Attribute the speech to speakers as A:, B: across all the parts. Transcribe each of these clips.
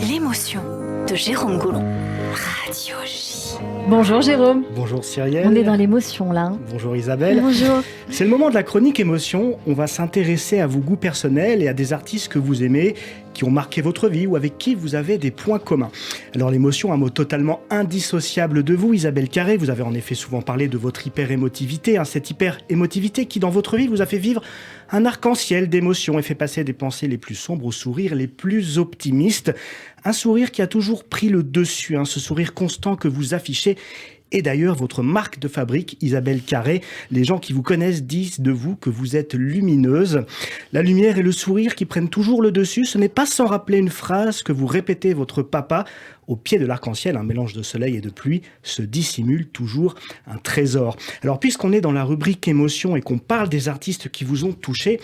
A: L'émotion de Jérôme Goulon. Radio J.
B: Bonjour Jérôme.
C: Bonjour Cyrielle.
B: On est dans l'émotion là.
C: Bonjour Isabelle.
B: Bonjour.
C: C'est le moment de la chronique émotion. On va s'intéresser à vos goûts personnels et à des artistes que vous aimez, qui ont marqué votre vie ou avec qui vous avez des points communs. Alors l'émotion, un mot totalement indissociable de vous, Isabelle Carré. Vous avez en effet souvent parlé de votre hyper-émotivité, cette hyper-émotivité qui dans votre vie vous a fait vivre un arc-en-ciel d'émotions et fait passer des pensées les plus sombres aux sourires les plus optimistes. Un sourire qui a toujours pris le dessus, ce sourire constant que vous affichez. Et d'ailleurs, votre marque de fabrique, Isabelle Carré, les gens qui vous connaissent disent de vous que vous êtes lumineuse. La lumière et le sourire qui prennent toujours le dessus, ce n'est pas sans rappeler une phrase que vous répétez votre papa. Au pied de l'arc-en-ciel, un mélange de soleil et de pluie, se dissimule toujours un trésor. Alors, puisqu'on est dans la rubrique émotion et qu'on parle des artistes qui vous ont touché,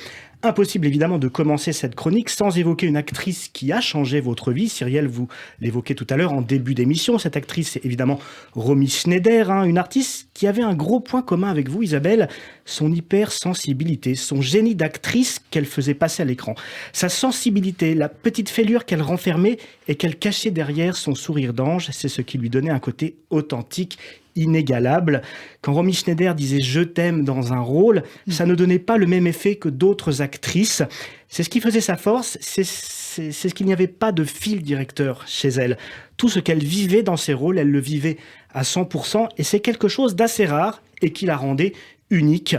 C: impossible évidemment de commencer cette chronique sans évoquer une actrice qui a changé votre vie. Cyrielle, vous l'évoquez tout à l'heure en début d'émission. Cette actrice, c'est évidemment Romy Schneider, une artiste qui avait un gros point commun avec vous, Isabelle, son hypersensibilité, son génie d'actrice qu'elle faisait passer à l'écran. Sa sensibilité, la petite fêlure qu'elle renfermait et qu'elle cachait derrière son sourire d'ange, c'est ce qui lui donnait un côté authentique, inégalable. Quand Romy Schneider disait « je t'aime » dans un rôle, ça ne donnait pas le même effet que d'autres actrices. C'est ce qui faisait sa force, c'est ce qu'il n'y avait pas de fil directeur chez elle. Tout ce qu'elle vivait dans ses rôles, elle le vivait à 100%, et c'est quelque chose d'assez rare et qui la rendait unique.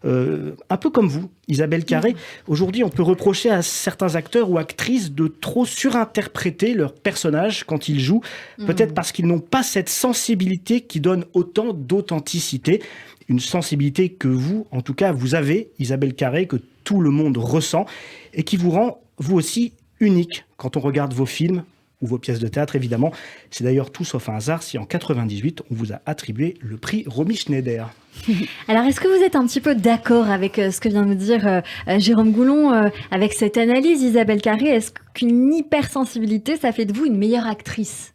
C: Un peu comme vous, Isabelle Carré. Aujourd'hui, on peut reprocher à certains acteurs ou actrices de trop surinterpréter leur personnage quand ils jouent, peut-être parce qu'ils n'ont pas cette sensibilité qui donne autant d'authenticité. Une sensibilité que vous, en tout cas, vous avez, Isabelle Carré, que tout le monde ressent et qui vous rend, vous aussi, unique quand on regarde vos films ou vos pièces de théâtre, évidemment. C'est d'ailleurs tout sauf un hasard si en 98, on vous a attribué le prix Romy Schneider.
B: Alors, est-ce que vous êtes un petit peu d'accord avec ce que vient de dire Jérôme Goulon, avec cette analyse, Isabelle Carré? Est-ce qu'une hypersensibilité, ça fait de vous une meilleure actrice?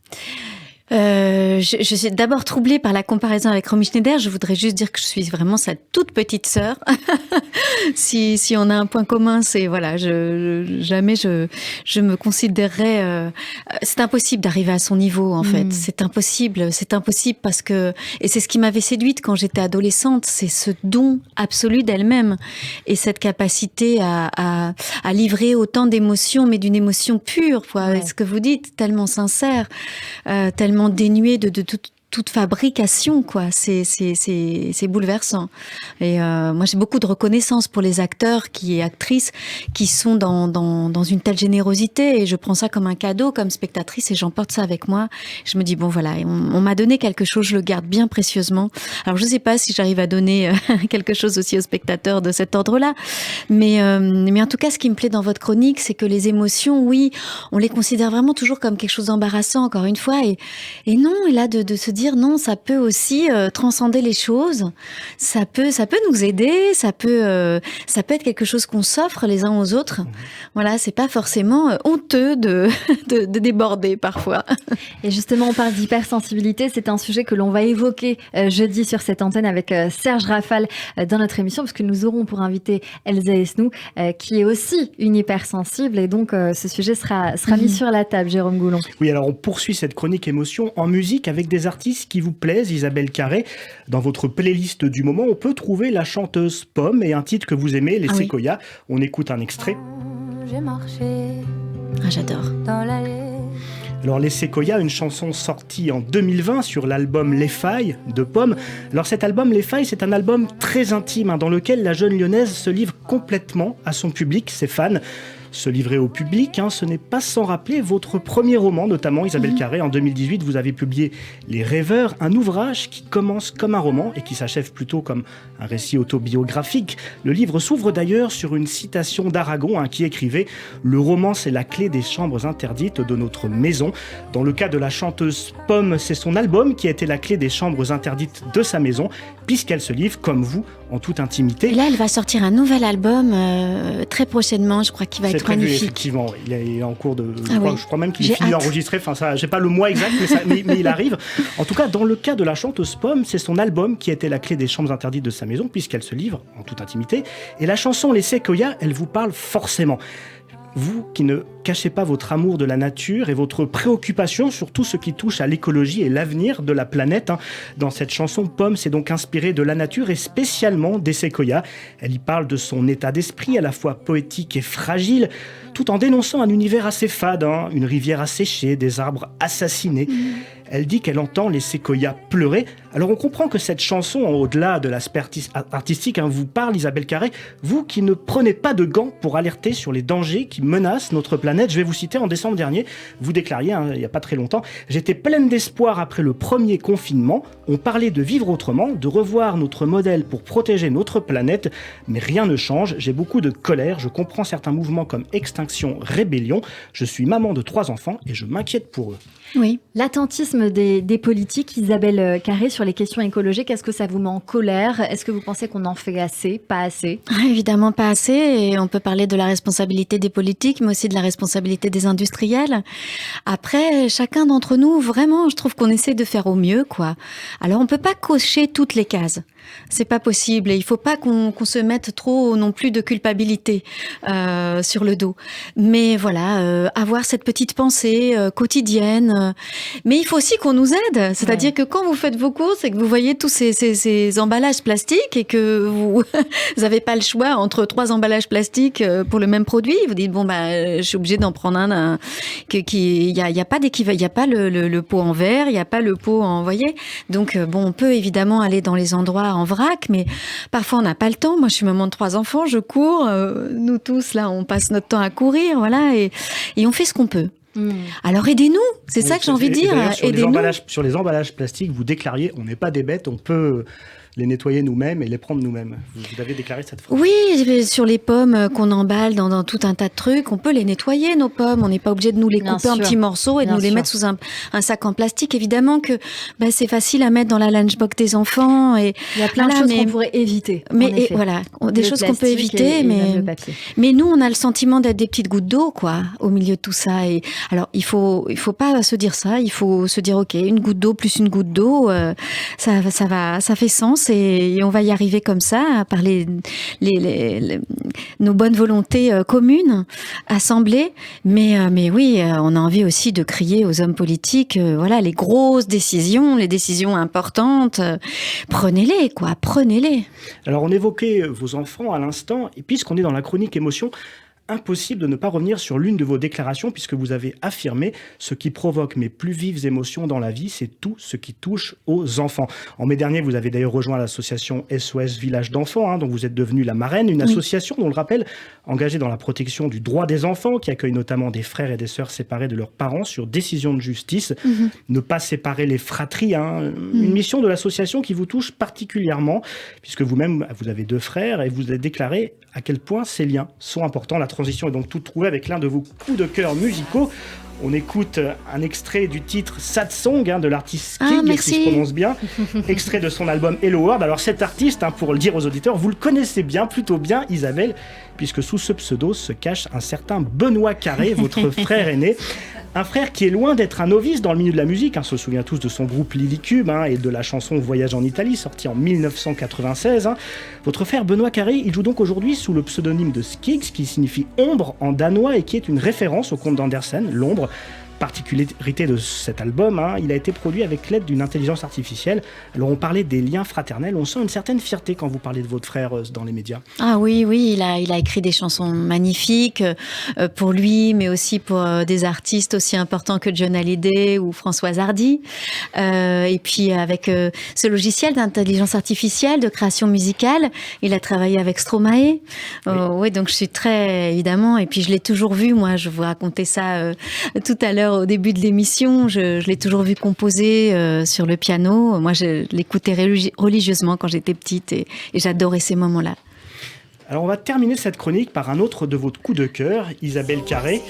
D: Je suis d'abord troublée par la comparaison avec Romy Schneider. Je voudrais juste dire que je suis vraiment sa toute petite sœur. Si on a un point commun, c'est voilà, jamais je me considérerais. C'est impossible d'arriver à son niveau en fait. C'est impossible parce que et c'est ce qui m'avait séduite quand j'étais adolescente, c'est ce don absolu d'elle-même et cette capacité à livrer autant d'émotions, mais d'une émotion pure. Ouais. Ce que vous dites, tellement sincère, tellement dénué de toute fabrication, quoi. C'est bouleversant. Et moi, j'ai beaucoup de reconnaissance pour les acteurs et actrices qui sont dans une telle générosité. Et je prends ça comme un cadeau, comme spectatrice, et j'emporte ça avec moi. Je me dis, bon, voilà, on m'a donné quelque chose, je le garde bien précieusement. Alors, je sais pas si j'arrive à donner quelque chose aussi aux spectateurs de cet ordre-là. Mais en tout cas, ce qui me plaît dans votre chronique, c'est que les émotions, oui, on les considère vraiment toujours comme quelque chose d'embarrassant, encore une fois. Et non, et là, de se dire non, ça peut aussi transcender les choses, ça peut nous aider, ça peut être quelque chose qu'on s'offre les uns aux autres. Voilà, c'est pas forcément honteux de déborder parfois.
B: Et justement, on parle d'hypersensibilité, c'est un sujet que l'on va évoquer jeudi sur cette antenne avec Serge Rafal dans notre émission, parce que nous aurons pour invité Elsa Esnou, qui est aussi une hypersensible, et donc ce sujet sera mis sur la table, Jérôme Goulon.
C: Oui, alors on poursuit cette chronique émotion en musique avec des artistes qui vous plaisent, Isabelle Carré. Dans votre playlist du moment, on peut trouver la chanteuse Pomme et un titre que vous aimez, Les Séquoias. Oui. On écoute un extrait.
A: J'ai marché.
D: J'adore.
A: Dans l'allée.
C: Alors Les Séquoias, une chanson sortie en 2020 sur l'album Les Failles de Pomme. Alors cet album Les Failles, c'est un album très intime dans lequel la jeune lyonnaise se livre complètement à son public, ses fans. Se livrer au public, ce n'est pas sans rappeler votre premier roman, notamment Isabelle Carré. En 2018, vous avez publié Les Rêveurs, un ouvrage qui commence comme un roman et qui s'achève plutôt comme un récit autobiographique. Le livre s'ouvre d'ailleurs sur une citation d'Aragon qui écrivait « Le roman, c'est la clé des chambres interdites de notre maison ». Dans le cas de la chanteuse Pomme, c'est son album qui a été la clé des chambres interdites de sa maison, puisqu'elle se livre, comme vous, en toute intimité.
D: Et là, elle va sortir un nouvel album très prochainement, je crois qu'il va être
C: prévu,
D: magnifique.
C: Effectivement, il est en cours de... Je crois même qu'il
D: J'ai
C: est fini
D: hâte.
C: d'enregistrer. Enfin, ça, j'ai pas le mois exact, mais il arrive. En tout cas, dans le cas de la chanteuse Pomme, c'est son album qui a été la clé des chambres interdites de sa maison, puisqu'elle se livre en toute intimité. Et la chanson Les Séquoias, elle vous parle forcément. vous qui ne cachez pas votre amour de la nature et votre préoccupation sur tout ce qui touche à l'écologie et l'avenir de la planète. Dans cette chanson, Pomme s'est donc inspirée de la nature et spécialement des séquoias. Elle y parle de son état d'esprit à la fois poétique et fragile, tout en dénonçant un univers assez fade, une rivière asséchée, des arbres assassinés. Elle dit qu'elle entend les séquoias pleurer. Alors on comprend que cette chanson, au-delà de l'aspect artistique, vous parle, Isabelle Carré, vous qui ne prenez pas de gants pour alerter sur les dangers qui menacent notre planète. Je vais vous citer, en décembre dernier, vous déclariez, il n'y a pas très longtemps, « J'étais pleine d'espoir après le premier confinement. On parlait de vivre autrement, de revoir notre modèle pour protéger notre planète. Mais rien ne change. J'ai beaucoup de colère. Je comprends certains mouvements comme Extinction Rébellion. Je suis maman de 3 enfants et je m'inquiète pour eux. »
B: Oui. L'attentisme des politiques, Isabelle Carré, sur les questions écologiques, est-ce que ça vous met en colère? Est-ce que vous pensez qu'on en fait assez, pas assez?
D: Évidemment pas assez, et on peut parler de la responsabilité des politiques, mais aussi de la responsabilité des industriels. Après, chacun d'entre nous, vraiment, je trouve qu'on essaie de faire au mieux, quoi. Alors on peut pas cocher toutes les cases. C'est pas possible, et il faut pas qu'on se mette trop non plus de culpabilité sur le dos. Mais voilà, avoir cette petite pensée quotidienne. Mais il faut aussi qu'on nous aide. C'est-à-dire que quand vous faites vos courses et que vous voyez tous ces emballages plastiques et que vous avez pas le choix entre 3 emballages plastiques pour le même produit, vous dites bon je suis obligée d'en prendre un il y a pas d'équivalent, il y a pas le pot en verre, il y a pas le pot en, voyez. Donc on peut évidemment aller dans les endroits en vrac, mais parfois on n'a pas le temps. Moi, je suis maman de 3 enfants, je cours. Nous tous, là, on passe notre temps à courir, voilà, et on fait ce qu'on peut. Alors aidez-nous, c'est ça que j'ai envie de dire. Aidez-nous.
C: Sur les emballages plastiques, vous déclariez, on n'est pas des bêtes, on peut les nettoyer nous-mêmes et les prendre nous-mêmes. Vous avez déclaré cette phrase.
D: Oui, sur les pommes qu'on emballe dans tout un tas de trucs, on peut les nettoyer, nos pommes. On n'est pas obligé de nous les couper en petits morceaux et de nous les mettre sous un sac en plastique. Évidemment que c'est facile à mettre dans la lunchbox des enfants. Et
B: il y a plein de choses qu'on pourrait éviter.
D: Mais voilà, des choses qu'on peut éviter. Mais nous, on a le sentiment d'être des petites gouttes d'eau, quoi, au milieu de tout ça. Et alors, il faut pas se dire ça. Il faut se dire, ok, une goutte d'eau plus une goutte d'eau, ça fait sens. Et on va y arriver comme ça, par nos bonnes volontés communes, assemblées. Mais oui, on a envie aussi de crier aux hommes politiques, voilà, les grosses décisions, les décisions importantes, prenez-les, quoi, prenez-les.
C: Alors, on évoquait vos enfants à l'instant, et puisqu'on est dans la chronique émotion, impossible de ne pas revenir sur l'une de vos déclarations, puisque vous avez affirmé « Ce qui provoque mes plus vives émotions dans la vie, c'est tout ce qui touche aux enfants ». En mai dernier, vous avez d'ailleurs rejoint l'association SOS Village d'enfants, dont vous êtes devenue la marraine, une association, dont le rappel, engagée dans la protection du droit des enfants, qui accueille notamment des frères et des sœurs séparés de leurs parents sur décision de justice. Ne pas séparer les fratries, une mission de l'association qui vous touche particulièrement, puisque vous-même, vous avez 2 frères, et vous avez déclaré à quel point ces liens sont importants. La transition est donc toute trouvée avec l'un de vos coups de cœur musicaux. On écoute un extrait du titre Sad Song de l'artiste King, qui se prononce bien, extrait de son album Hello World. Alors cet artiste, pour le dire aux auditeurs, vous le connaissez bien, plutôt bien, Isabelle, puisque sous ce pseudo se cache un certain Benoît Carré, votre frère aîné. Un frère qui est loin d'être un novice dans le milieu de la musique. On se souvient tous de son groupe Lilycube et de la chanson Voyage en Italie, sortie en 1996. Votre frère Benoît Carré, il joue donc aujourd'hui sous le pseudonyme de Skiggs, qui signifie ombre en danois et qui est une référence au conte d'Andersen, l'ombre. Particularité de cet album, il a été produit avec l'aide d'une intelligence artificielle. Alors on parlait des liens fraternels, on sent une certaine fierté quand vous parlez de votre frère dans les médias.
D: Ah oui, il a écrit des chansons magnifiques pour lui, mais aussi pour des artistes aussi importants que John Hallyday ou Françoise Hardy. Et puis avec ce logiciel d'intelligence artificielle, de création musicale, il a travaillé avec Stromae. Oui, donc je suis très, évidemment, et puis je l'ai toujours vu, moi, je vous racontais ça tout à l'heure au début de l'émission, je l'ai toujours vu composer sur le piano. Moi, je l'écoutais religieusement quand j'étais petite et j'adorais ces moments-là.
C: Alors, on va terminer cette chronique par un autre de vos coups de cœur, Isabelle Carré.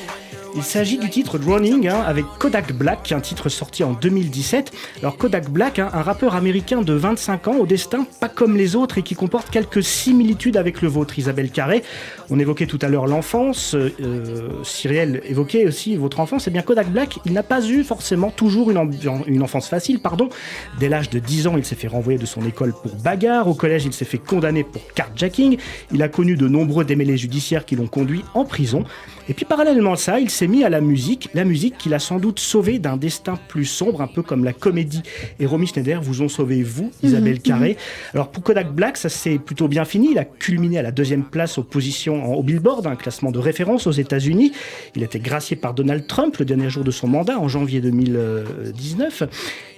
C: Il s'agit du titre Drowning avec Kodak Black, un titre sorti en 2017. Alors Kodak Black, un rappeur américain de 25 ans, au destin pas comme les autres et qui comporte quelques similitudes avec le vôtre, Isabelle Carré. On évoquait tout à l'heure l'enfance, Cyrielle évoquait aussi votre enfance. Eh bien Kodak Black, il n'a pas eu forcément toujours une enfance facile. Dès l'âge de 10 ans, il s'est fait renvoyer de son école pour bagarre. Au collège, il s'est fait condamner pour carjacking. Il a connu de nombreux démêlés judiciaires qui l'ont conduit en prison. Et puis parallèlement à ça, il s'est mis à la musique qui l'a sans doute sauvé d'un destin plus sombre, un peu comme la comédie et Romy Schneider vous ont sauvé, vous, Isabelle Carré. Alors pour Kodak Black, ça s'est plutôt bien fini. Il a culminé à la 2e place aux positions au Billboard, un classement de référence aux États-Unis. Il a été gracié par Donald Trump le dernier jour de son mandat, en janvier 2019.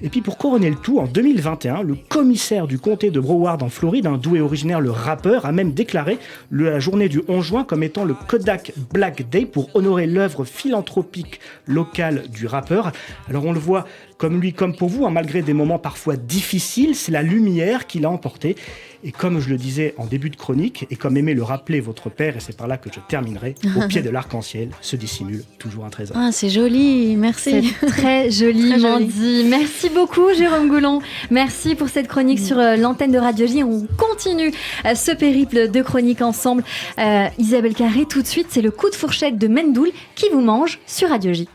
C: Et puis pour couronner le tout, en 2021, le commissaire du comté de Broward en Floride, d'où est originaire le rappeur, a même déclaré la journée du 11 juin comme étant le Kodak Black Day pour honorer l'œuvre philanthropique locale du rappeur. Alors on le voit comme lui, comme pour vous, malgré des moments parfois difficiles, c'est la lumière qui l'a emporté. Et comme je le disais en début de chronique, et comme aimait le rappeler votre père, et c'est par là que je terminerai, au pied de l'arc-en-ciel se dissimule toujours un trésor.
D: Ah, c'est joli, merci.
B: C'est très joli, Mandy. Merci beaucoup, Jérôme Goulon. Merci pour cette chronique sur l'antenne de Radio J. On continue ce périple de chroniques ensemble. Isabelle Carré, tout de suite, c'est le coup de fourchette de Mendoul qui vous mange sur Radio J.